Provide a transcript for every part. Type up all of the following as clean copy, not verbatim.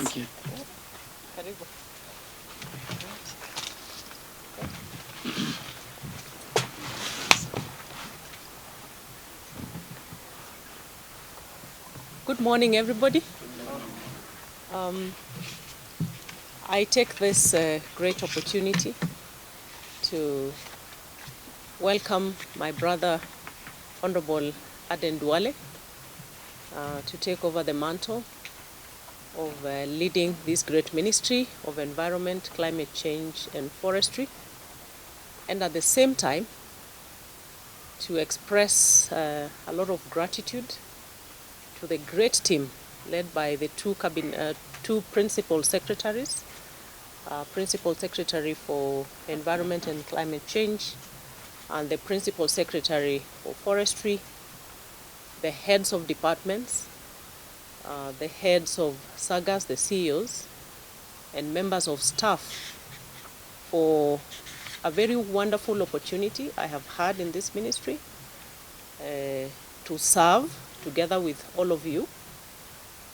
Thank you. Karibu. Good morning, everybody. I take this great opportunity to welcome my brother, Honorable Duale, to take over the mantle of leading this great ministry of environment, climate change, and forestry, and at the same time to express a lot of gratitude to the great team led by the two principal secretaries, Principal Secretary for Environment and Climate Change, and the Principal Secretary for Forestry, the heads of departments, the heads of SAGAs, the CEOs, and members of staff for a very wonderful opportunity I have had in this ministry to serve together with all of you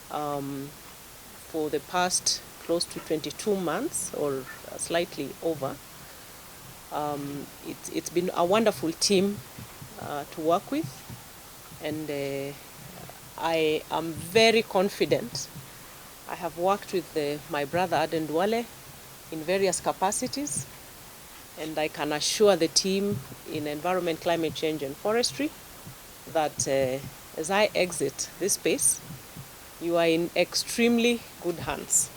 for the past close to 22 months or slightly over. It's been a wonderful team to work with, and I am very confident. I have worked with my brother Duale in various capacities, and I can assure the team in environment, climate change, and forestry that as I exit this space, you are in extremely good hands.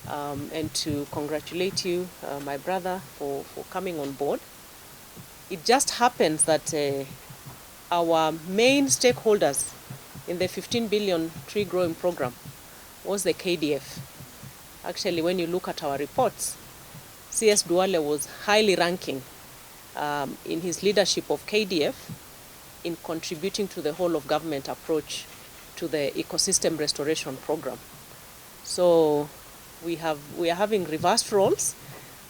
And to congratulate you, my brother, for coming on board. It just happens that our main stakeholders in the 15 billion tree growing program was the KDF. Actually, when you look at our reports, CS Duale was highly ranking in his leadership of KDF in contributing to the whole of government approach to the ecosystem restoration program. So we are having reversed roles,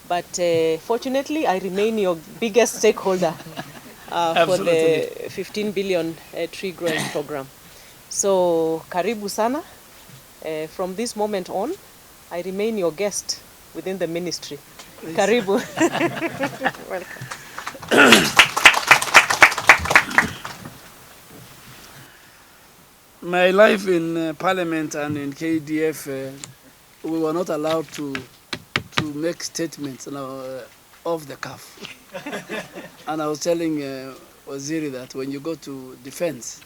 but fortunately I remain your biggest stakeholder for the 15 billion tree growing program. So karibu sana. From this moment on, I remain your guest within the ministry. Please. Karibu. Welcome. My life in Parliament and in KDF, we were not allowed to make statements off the cuff. And I was telling Waziri that when you go to defense,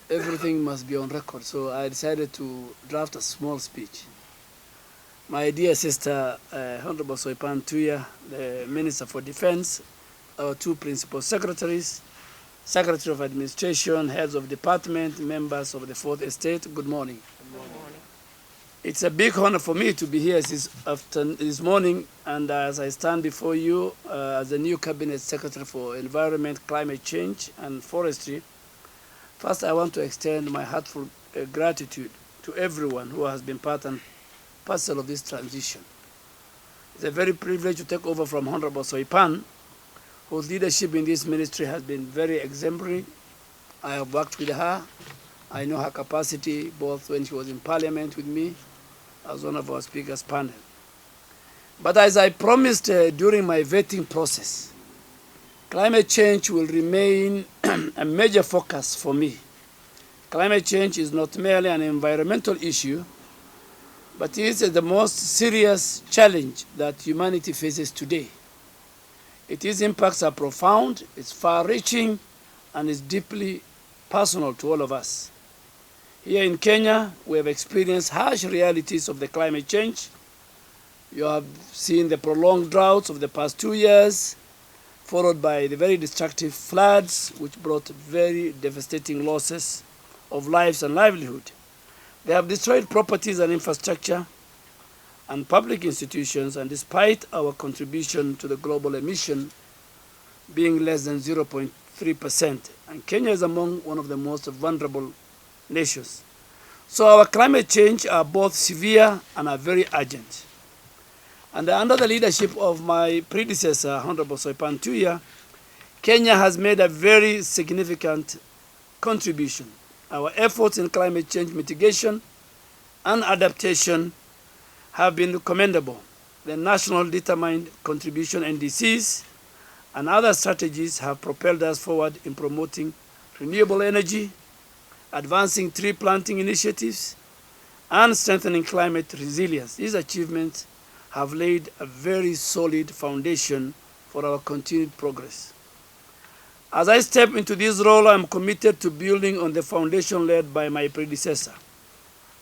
everything must be on record. So I decided to draft a small speech. My dear sister, Honorable Soipan Tuya, the Minister for Defense, our two principal secretaries, Secretary of Administration, heads of department, members of the Fourth Estate, good morning. Good morning. It's a big honor for me to be here this morning, and as I stand before you as the new Cabinet Secretary for Environment, Climate Change, and Forestry, first I want to extend my heartfelt gratitude to everyone who has been part and parcel of this transition. It's a very privilege to take over from Honorable Soipan, whose leadership in this ministry has been very exemplary. I have worked with her. I know her capacity, both when she was in Parliament with me, as one of our speakers panel. But as I promised during my vetting process, climate change will remain a major focus for me. Climate change is not merely an environmental issue, but it is the most serious challenge that humanity faces today. Its impacts are profound, it's far-reaching, and is deeply personal to all of us. Here in Kenya, we have experienced harsh realities of the climate change. You have seen the prolonged droughts of the past 2 years, followed by the very destructive floods, which brought very devastating losses of lives and livelihood. They have destroyed properties and infrastructure and public institutions, and despite our contribution to the global emission being less than 0.3%, and Kenya is among one of the most vulnerable nations. So our climate change are both severe and are very urgent. And under the leadership of my predecessor, Honorable Soipan Tuya, Kenya has made a very significant contribution. Our efforts in climate change mitigation and adaptation have been commendable. The National Determined Contribution NDCs and other strategies have propelled us forward in promoting renewable energy, advancing tree planting initiatives, and strengthening climate resilience. These achievements have laid a very solid foundation for our continued progress. As I step into this role, I am committed to building on the foundation laid by my predecessor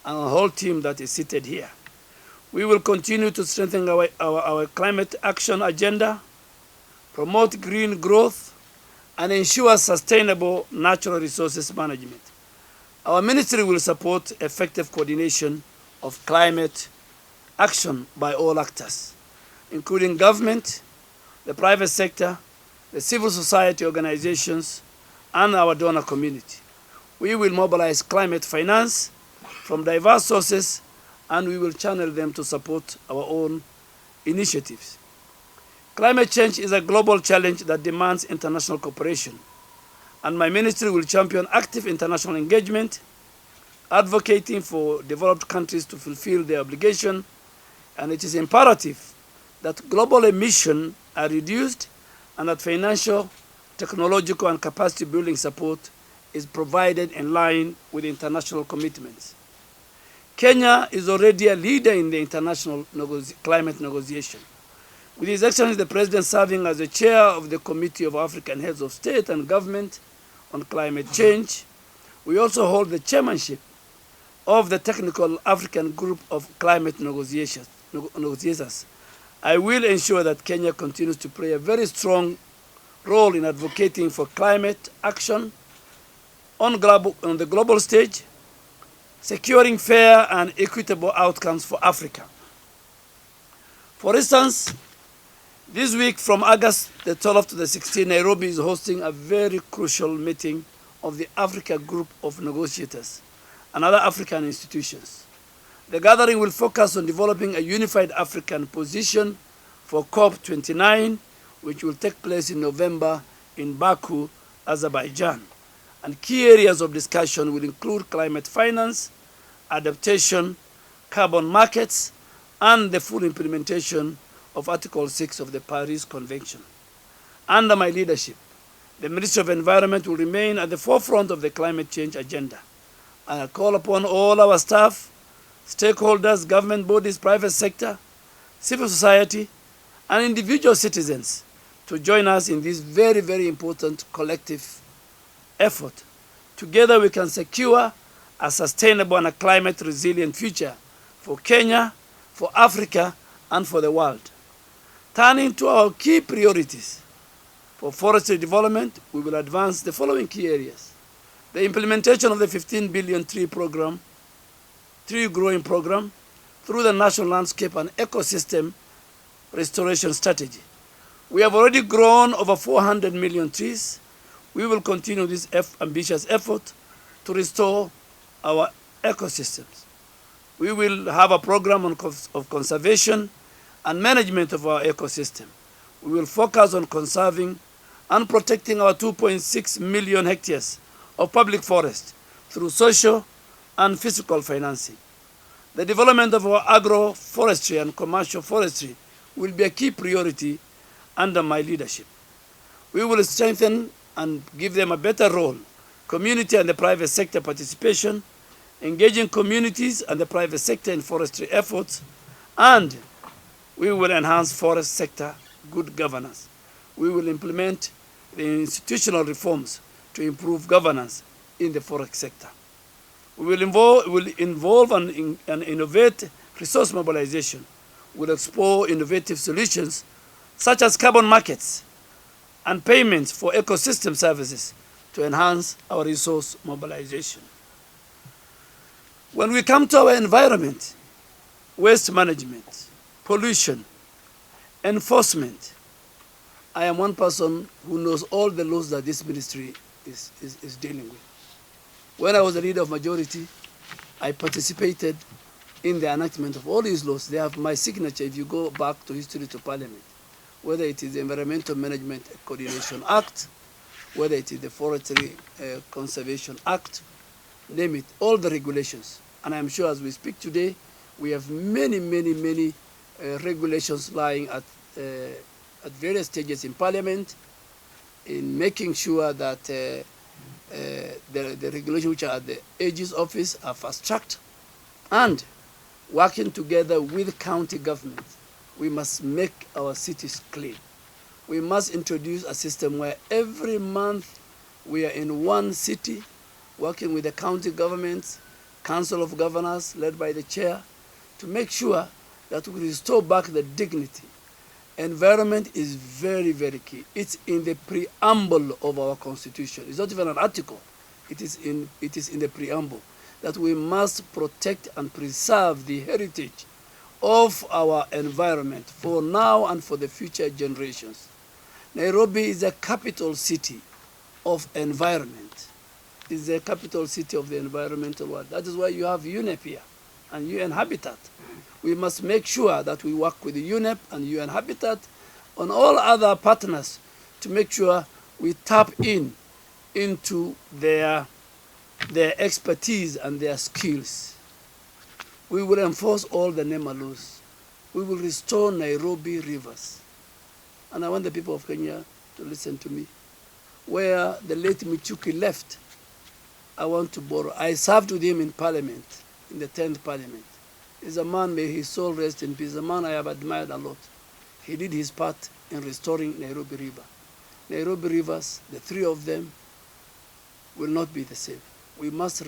and the whole team that is seated here. We will continue to strengthen our climate action agenda, promote green growth, and ensure sustainable natural resources management. Our ministry will support effective coordination of climate action by all actors, including government, the private sector, the civil society organizations, and our donor community. We will mobilize climate finance from diverse sources, and we will channel them to support our own initiatives. Climate change is a global challenge that demands international cooperation, and my ministry will champion active international engagement, advocating for developed countries to fulfill their obligation, and it is imperative that global emissions are reduced and that financial, technological, and capacity building support is provided in line with international commitments. Kenya is already a leader in the international climate negotiation. With His Excellency the President serving as the chair of the Committee of African Heads of State and Government on Climate Change, we also hold the chairmanship of the Technical African Group of Climate Negotiators. I will ensure that Kenya continues to play a very strong role in advocating for climate action on the global stage, securing fair and equitable outcomes for Africa. For instance, this week from August the 12th to the 16th, Nairobi is hosting a very crucial meeting of the Africa Group of Negotiators and other African institutions. The gathering will focus on developing a unified African position for COP29, which will take place in November in Baku, Azerbaijan. And key areas of discussion will include climate finance, adaptation, carbon markets, and the full implementation of Article 6 of the Paris Convention. Under my leadership, the Ministry of Environment will remain at the forefront of the climate change agenda. I call upon all our staff, stakeholders, government bodies, private sector, civil society, and individual citizens to join us in this very, very important collective effort. Together we can secure a sustainable and a climate resilient future for Kenya, for Africa, and for the world. Turning to our key priorities for forestry development, we will advance the following key areas: the implementation of the 15 billion tree growing program through the National Landscape and Ecosystem Restoration Strategy. We have already grown over 400 million trees. We will continue this ambitious effort to restore our ecosystems. We will have a program of conservation and management of our ecosystem. We will focus on conserving and protecting our 2.6 million hectares of public forest through social and physical financing. The development of our agroforestry and commercial forestry will be a key priority under my leadership. We will strengthen and give them a better role, community and the private sector participation, engaging communities and the private sector in forestry efforts, and we will enhance forest sector good governance. We will implement the institutional reforms to improve governance in the forest sector. We will involve and innovate resource mobilization. We will explore innovative solutions such as carbon markets and payments for ecosystem services to enhance our resource mobilization. When we come to our environment, waste management, pollution, enforcement, I am one person who knows all the laws that this ministry is dealing with. When I was the leader of majority, I participated in the enactment of all these laws. They have my signature if you go back to history to Parliament, whether it is the Environmental Management Coordination Act, whether it is the Forestry Conservation Act, name it, all the regulations. And I'm sure as we speak today, we have many regulations lying at various stages in Parliament in making sure that the regulations which are at the AG's office are fast-tracked, and working together with county governments, we must make our cities clean. We must introduce a system where every month we are in one city, working with the county governments, council of governors led by the chair, to make sure that we restore back the dignity. Environment is very key. It's in the preamble of our constitution. It's not even an article. It is in the preamble that we must protect and preserve the heritage of our environment for now and for the future generations. Nairobi is a capital city of environment. It's the capital city of the environmental world. That is why you have UNEP here and UN Habitat. We must make sure that we work with the UNEP and UN Habitat on all other partners to make sure we tap into their expertise and their skills. We will enforce all the NEMA laws. We will restore Nairobi rivers. And I want the people of Kenya to listen to me. Where the late Michuki left, I want to borrow. I served with him in Parliament, in the 10th Parliament. He's a man, may his soul rest in peace, a man I have admired a lot. He did his part in restoring Nairobi River. Nairobi rivers, the three of them, will not be the same. We must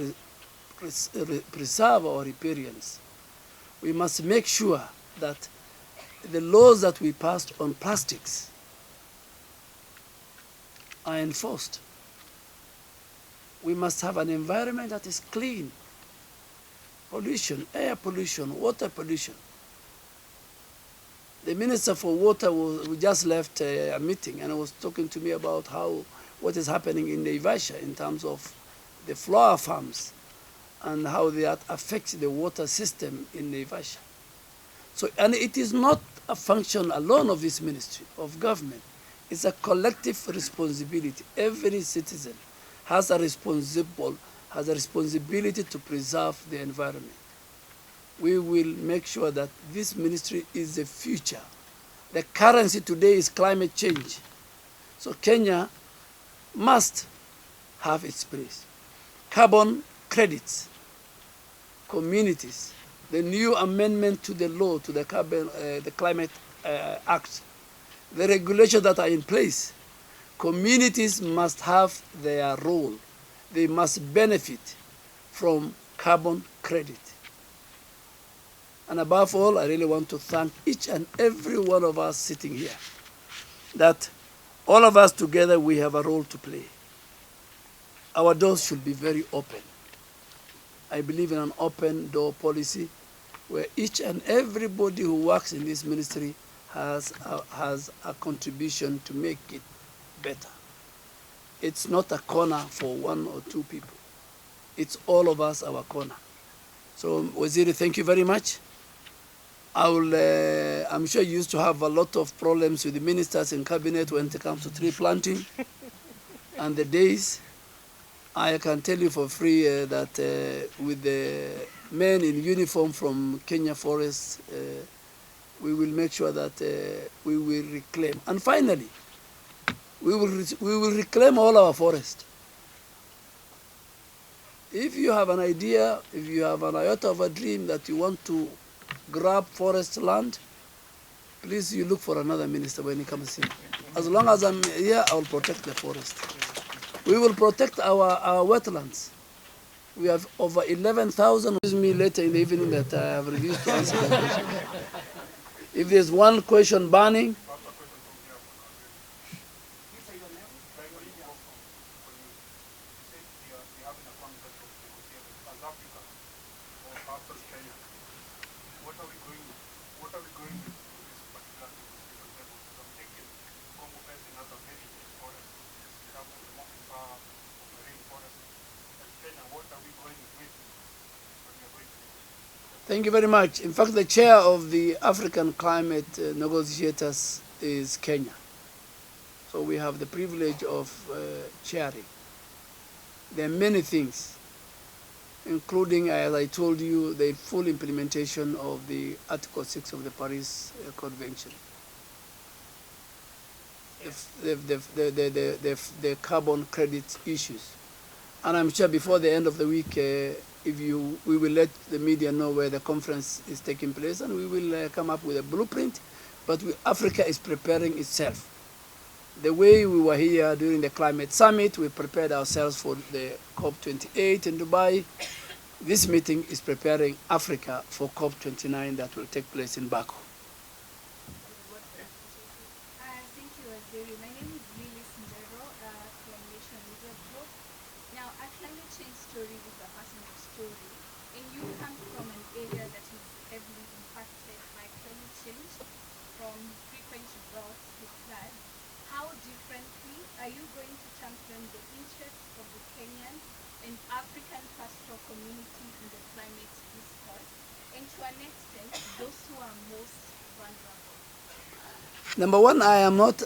preserve our riparians. We must make sure that the laws that we passed on plastics are enforced. We must have an environment that is clean. Pollution, air pollution, water pollution. The Minister for Water we just left a meeting and was talking to me about what is happening in Naivasha in terms of the flower farms and how that affects the water system in Naivasha. So, and it is not a function alone of this ministry, of government. It's a collective responsibility. Every citizen has a responsibility to preserve the environment. We will make sure that this ministry is the future. The currency today is climate change. So Kenya must have its place. Carbon credits, communities, the new amendment to the law, to the Climate Act, the regulations that are in place. Communities must have their role. They must benefit from carbon credit. And above all, I really want to thank each and every one of us sitting here, that all of us together, we have a role to play. Our doors should be very open. I believe in an open door policy where each and everybody who works in this ministry has a contribution to make it better. It's not a corner for one or two people. It's all of us, our corner. So, Waziri, thank you very much. I'm sure you used to have a lot of problems with the ministers in cabinet when it comes to tree planting. And the days, I can tell you for free that with the men in uniform from Kenya Forest, we will make sure that we will reclaim. And finally, we will reclaim all our forest. If you have an idea, if you have an iota of a dream that you want to grab forest land, please you look for another minister when he comes in. As long as I'm here, I will protect the forest. We will protect our wetlands. We have over 11,000. Excuse me later in the evening that I have refused to answer the question. If there's one question burning, thank you very much. In fact, the chair of the African climate negotiators is Kenya. So we have the privilege of chairing. There are many things including, as I told you, the full implementation of the Article 6 of the Paris Convention. The carbon credit issues. And I'm sure before the end of the week, we will let the media know where the conference is taking place, and we will come up with a blueprint. But Africa is preparing itself. The way we were here during the climate summit, we prepared ourselves for the COP28 in Dubai. This meeting is preparing Africa for COP29 that will take place in Baku. My name is Lily Sindero from Nation Media Group. Now, a climate change story is a personal story, and you come from an area that is heavily impacted by climate change, from frequent droughts to floods. How differently are you going to champion the interests of the Kenyan and African pastoral community in the climate discourse, and to an extent, those who are most vulnerable? Number one, I am not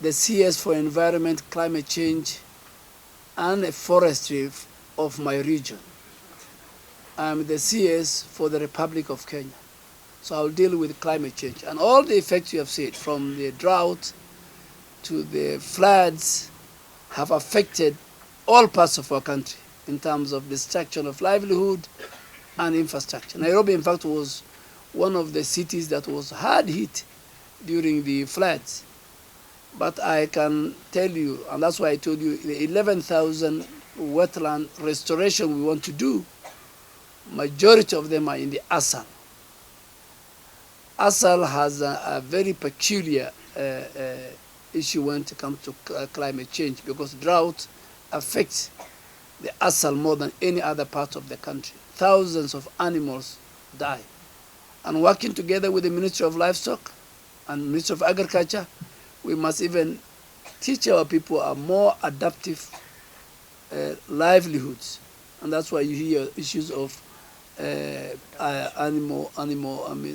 the CS for environment, climate change, and forestry of my region. I'm the CS for the Republic of Kenya. So I'll deal with climate change. And all the effects you have seen, from the drought to the floods, have affected all parts of our country in terms of destruction of livelihood and infrastructure. Nairobi, in fact, was one of the cities that was hard hit during the floods. But I can tell you, and that's why I told you, the 11,000 wetland restoration we want to do, majority of them are in the Asal. Asal has a very peculiar issue when it comes to climate change, because drought affects the Asal more than any other part of the country. Thousands of animals die. And working together with the Ministry of Livestock and Ministry of Agriculture, we must even teach our people a more adaptive livelihoods. And that's why you hear issues of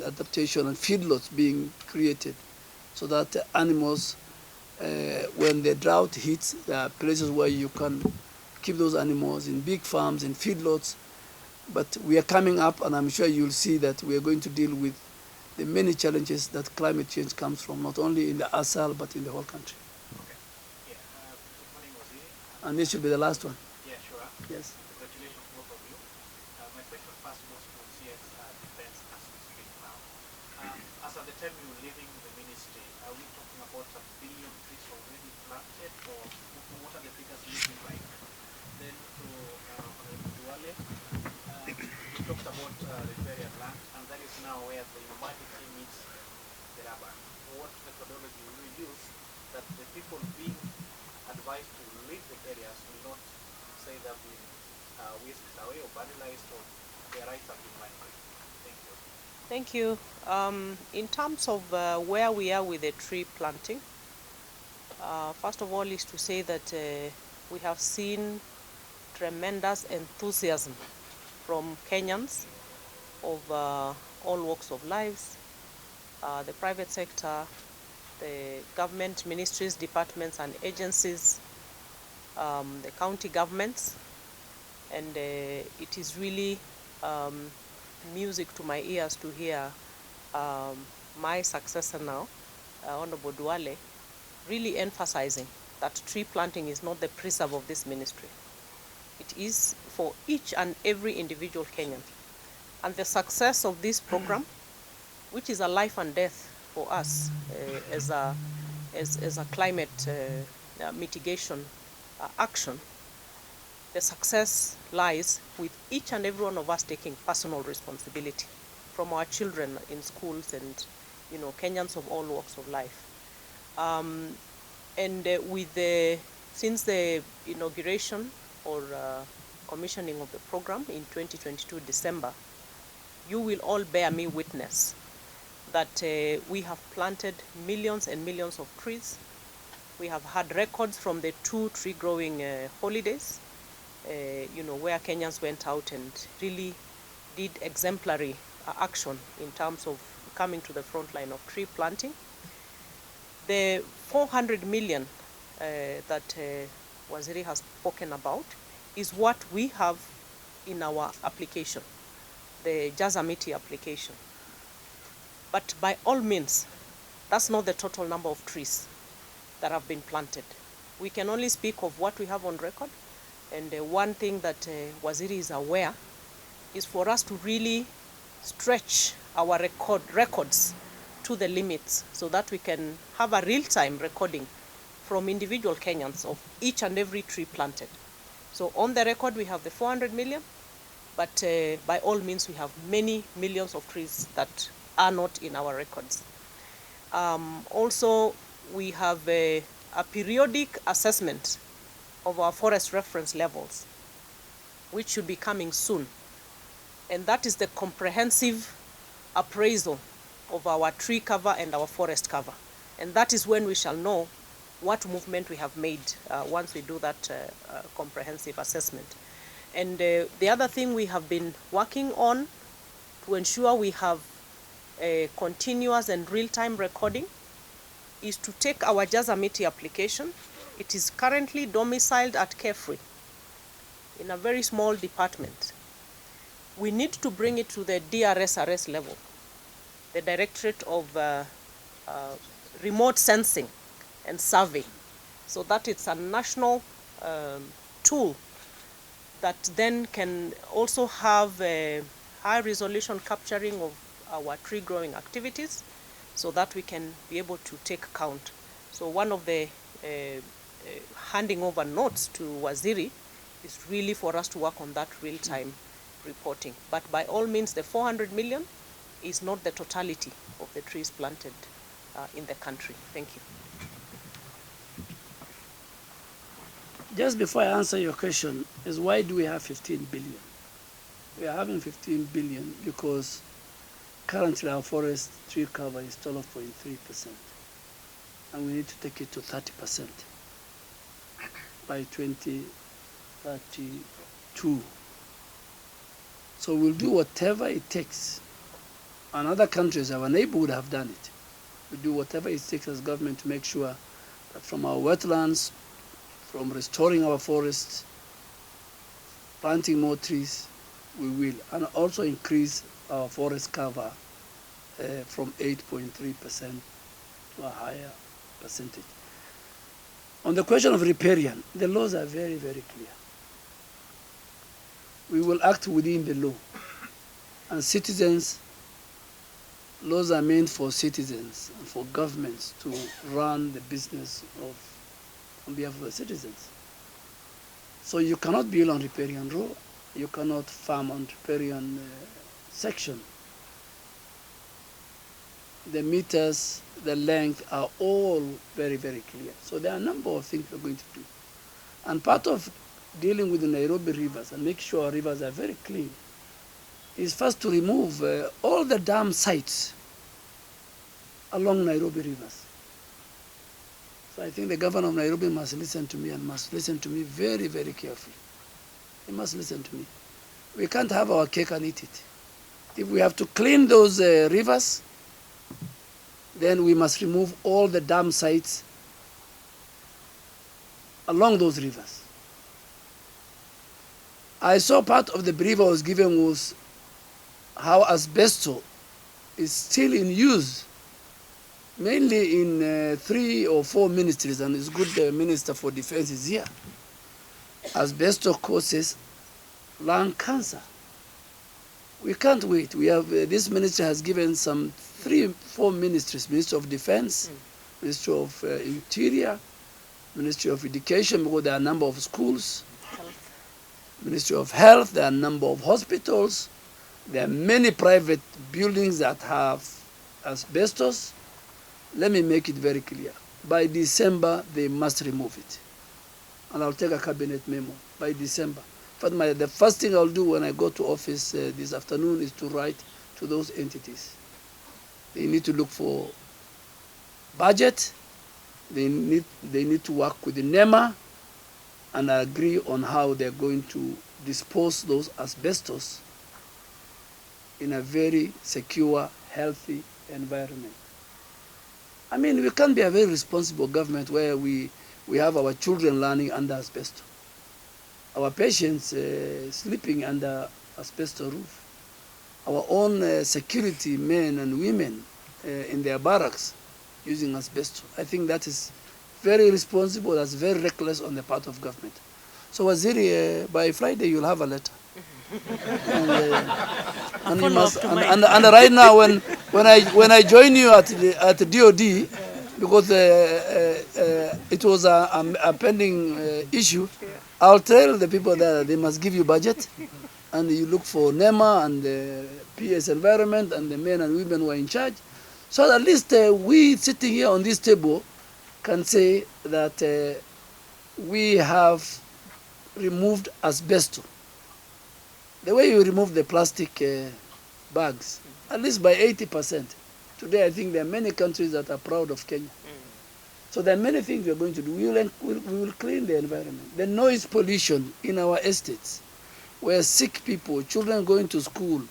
adaptation and feedlots being created, so that animals, when the drought hits, there are places where you can keep those animals in big farms and feedlots. But we are coming up, and I'm sure you'll see that we are going to deal with the many challenges that climate change comes from, not only in the Asal, but in the whole country. Okay. Yeah. Good morning, Waziri. And this should be the last one. Yeah, sure. Yes. Congratulations, both of you. My question first goes to CS Defense as we speak now. As at the time you were leaving the ministry, are we talking about 1 billion trees already planted, or what are the figures looking like? Then to Duale, you talked about riparian land, and that is now where the humanity meets the rubber. What methodology will you use that the people being advised to leave the areas will not say they've been whisked away or vandalized, or their rights have been violated? Thank you. Thank you. In terms of where we are with the tree planting, first of all is to say that we have seen tremendous enthusiasm from Kenyans of all walks of lives, the private sector, the government ministries, departments and agencies, the county governments, and it is really music to my ears to hear my successor now, Honorable Duale, really emphasizing that tree planting is not the preserve of this ministry. It is for each and every individual Kenyan. And the success of this program, which is a life and death for us as a climate mitigation action, the success lies with each and every one of us taking personal responsibility, from our children in schools and, you know, Kenyans of all walks of life. Since the inauguration or commissioning of the program in 2022 December, you will all bear me witness that we have planted millions and millions of trees. We have had records from the 2 tree growing holidays, where Kenyans went out and really did exemplary action in terms of coming to the front line of tree planting. The 400 million that Waziri has spoken about is what we have in our application, the Jazamiti application. But by all means, that's not the total number of trees that have been planted. We can only speak of what we have on record. And one thing that Waziri is aware is for us to really stretch our records to the limits so that we can have a real-time recording from individual Kenyans of each and every tree planted. So on the record, we have the 400 million, but by all means, we have many millions of trees that are not in our records. Also, we have a periodic assessment of our forest reference levels, which should be coming soon. And that is the comprehensive appraisal of our tree cover and our forest cover. And that is when we shall know what movement we have made once we do that comprehensive assessment. And the other thing we have been working on to ensure we have a continuous and real-time recording is to take our Jazamiti application. It is currently domiciled at Carefree in a very small department. We need to bring it to the DRSRS level, the Directorate of Remote Sensing and Survey, so that it's a national tool that then can also have a high resolution capturing of our tree growing activities so that we can be able to take count. So one of the handing over notes to Waziri is really for us to work on that real-time reporting. But by all means, the 400 million is not the totality of the trees planted in the country. Thank you. Just before I answer your question, is why do we have 15 billion? We are having 15 billion because currently our forest tree cover is 12.3%, and we need to take it to 30% by 2032. So we'll do whatever it takes. And other countries, our neighborhood, have done it. We do whatever it takes as government to make sure that from our wetlands, from restoring our forests, planting more trees, we will, and also increase our forest cover from 8.3% to a higher percentage. On the question of riparian, the laws are very, very clear. We will act within the law. And citizens, laws are meant for citizens and for governments to run the business on behalf of the citizens. So you cannot build on riparian road. You cannot farm on riparian section. The meters, the length are all very, very clear. So there are a number of things we're going to do. And part of dealing with the Nairobi rivers and make sure our rivers are very clean is first to remove all the dam sites along Nairobi rivers. So I think the governor of Nairobi must listen to me and must listen to me very, very carefully. He must listen to me. We can't have our cake and eat it. If we have to clean those rivers, then we must remove all the dam sites along those rivers. I saw part of the brief I was given was how asbestos is still in use, mainly in 3 or 4 ministries, and it's good the Minister for Defense is here. Asbestos causes lung cancer. We can't wait. We have this ministry has given some 3, 4 ministries: Ministry of Defense, Ministry of Interior, Ministry of Education, because there are a number of schools, Ministry of Health, there are a number of hospitals, there are many private buildings that have asbestos. Let me make it very clear. By December, they must remove it. And I'll take a cabinet memo by December. But the first thing I'll do when I go to office this afternoon is to write to those entities. They need to look for budget. They need to work with the NEMA and agree on how they're going to dispose those asbestos in a very secure, healthy environment. I mean, we can't be a very responsible government where we have our children learning under asbestos. our patients sleeping under asbestos roof, our own security men and women in their barracks using asbestos. I think that is very irresponsible, that's very reckless on the part of government. So Waziri, by Friday you'll have a letter. And you must, and right now when I join you at the DOD, because it was a pending issue, I'll tell the people that they must give you budget, and you look for NEMA and the PS environment and the men and women who are in charge, so at least we sitting here on this table can say that we have removed asbestos. The way you remove the plastic bags, at least by 80%. Today, I think there are many countries that are proud of Kenya. So there are many things we are going to do. We will clean the environment. The noise pollution in our estates, where sick people, children going to school.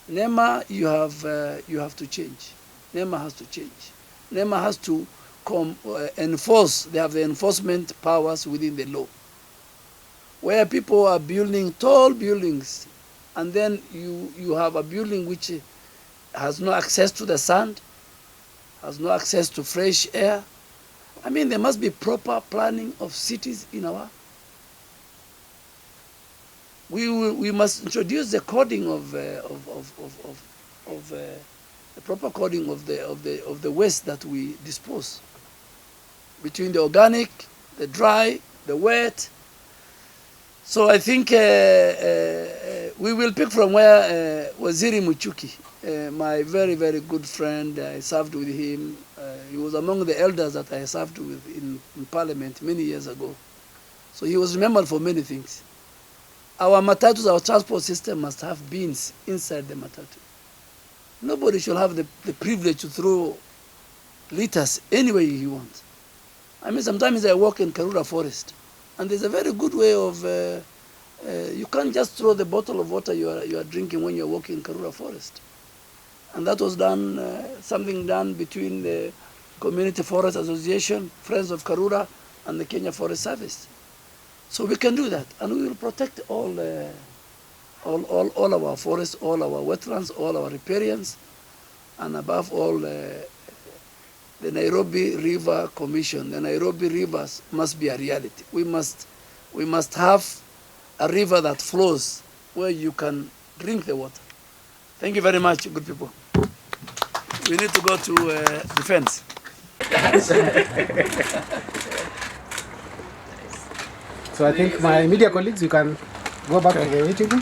NEMA, you have to change. NEMA has to change. NEMA has to enforce. They have the enforcement powers within the law. Where people are building tall buildings, and then you have a building which has no access to the sun, has no access to fresh air. I mean, there must be proper planning of cities in our. We must introduce the coding of the proper coding of the waste that we dispose, between the organic, the dry, the wet. So I think we will pick from where Waziri Muchuki, my very, very good friend, I served with him. He was among the elders that I served with in Parliament many years ago. So he was remembered for many things. Our matatus, our transport system must have bins inside the matatu. Nobody should have the privilege to throw litters anywhere he wants. I mean, sometimes I walk in Karura Forest, and there's a very good way of, you can't just throw the bottle of water you are drinking when you're walking in Karura Forest. And that was done, something done between the Community Forest Association, Friends of Karura, and the Kenya Forest Service. So we can do that, and we will protect all our forests, all our wetlands, all our riparians, and above all, the Nairobi River Commission. The Nairobi rivers must be a reality. We must have a river that flows where you can drink the water. Thank you very much, good people. We need to go to defense. So I think my media colleagues, you can go back to the meeting.